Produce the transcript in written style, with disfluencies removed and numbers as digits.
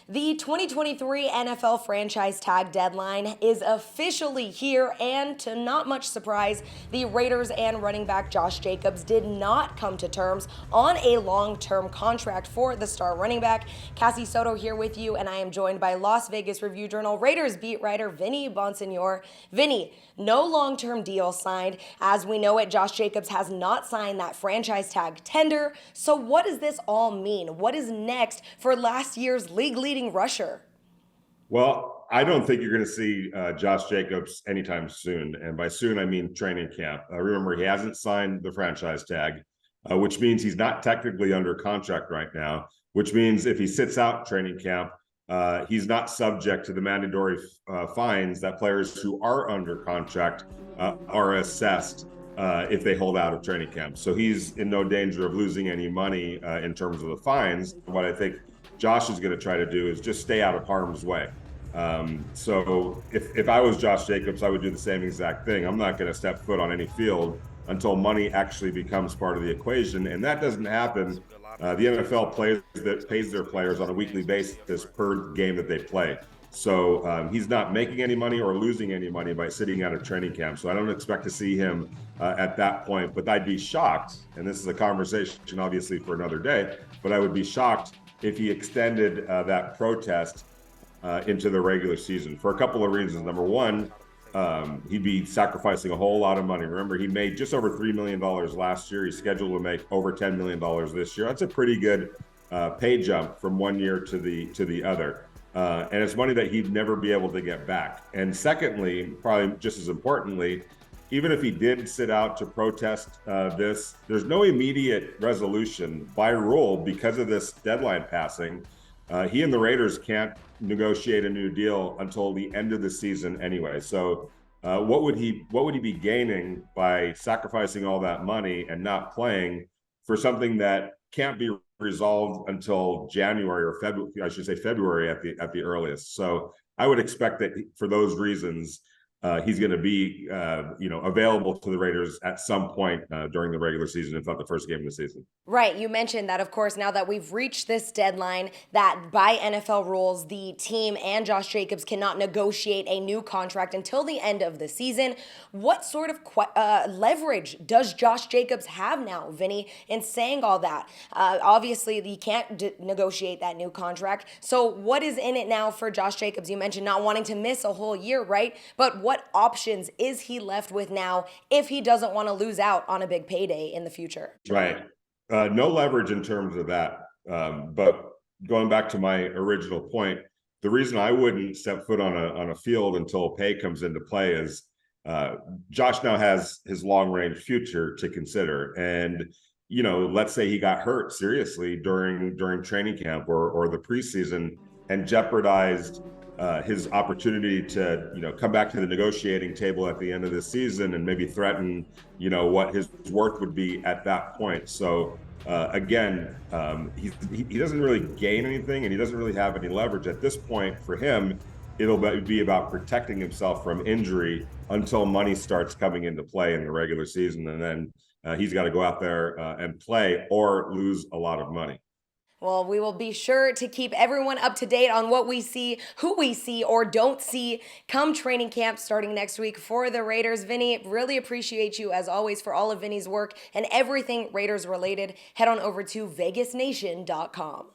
The 2023 NFL franchise tag deadline is officially here, and to not much surprise, the Raiders and running back Josh Jacobs did not come to terms on a long-term contract for the star running back. Cassie Soto here with you, and I am joined by Las Vegas Review-Journal Raiders beat writer Vinny Bonsignore. Vinny, no long-term deal signed. As we know it, Josh Jacobs has not signed that franchise tag tender. So what does this all mean? What is next for last year's league-leading rusher? Well, I don't think you're going to see Josh Jacobs anytime soon. And by soon, I mean training camp. Remember, he hasn't signed the franchise tag, which means he's not technically under contract right now, which means if he sits out training camp, he's not subject to the mandatory fines that players who are under contract are assessed if they hold out of training camp. So he's in no danger of losing any money in terms of the fines. What I think Josh is going to try to do is just stay out of harm's way. So if I was Josh Jacobs, I would do the same exact thing. I'm not going to step foot on any field until money actually becomes part of the equation. And that doesn't happen. The NFL pays their players on a weekly basis per game that they play. So he's not making any money or losing any money by sitting out of training camp. So I don't expect to see him at that point. But I'd be shocked, and this is a conversation obviously for another day, but I would be shocked if he extended that protest into the regular season for a couple of reasons. Number one, he'd be sacrificing a whole lot of money. Remember, he made just over $3 million last year. He's scheduled to make over $10 million this year. That's a pretty good pay jump from one year to the other. And it's money that he'd never be able to get back. And secondly, probably just as importantly, even if he did sit out to protest this, there's no immediate resolution by rule because of this deadline passing. He and the Raiders can't negotiate a new deal until the end of the season anyway. So what would he be gaining by sacrificing all that money and not playing for something that can't be resolved until January or February? I should say February at the earliest. So I would expect that for those reasons, he's going to be, available to the Raiders at some point during the regular season, if not the first game of the season. Right. You mentioned that, of course, now that we've reached this deadline, that by NFL rules, the team and Josh Jacobs cannot negotiate a new contract until the end of the season. What sort of leverage does Josh Jacobs have now, Vinny, in saying all that? Obviously, he can't negotiate that new contract. So what is in it now for Josh Jacobs? You mentioned not wanting to miss a whole year, right? But what options is he left with now if he doesn't want to lose out on a big payday in the future? Right. No leverage in terms of that. But going back to my original point, the reason I wouldn't step foot on a field until pay comes into play is Josh now has his long range future to consider. And, let's say he got hurt seriously during training camp or the preseason and jeopardized his opportunity to, come back to the negotiating table at the end of the season and maybe threaten, what his worth would be at that point. So again, he doesn't really gain anything and he doesn't really have any leverage at this point. For him, it'll be about protecting himself from injury until money starts coming into play in the regular season. And then he's got to go out there and play or lose a lot of money. Well, we will be sure to keep everyone up to date on what we see, who we see or don't see come training camp starting next week for the Raiders. Vinny, really appreciate you as always for all of Vinny's work and everything Raiders related. Head on over to vegasnation.com.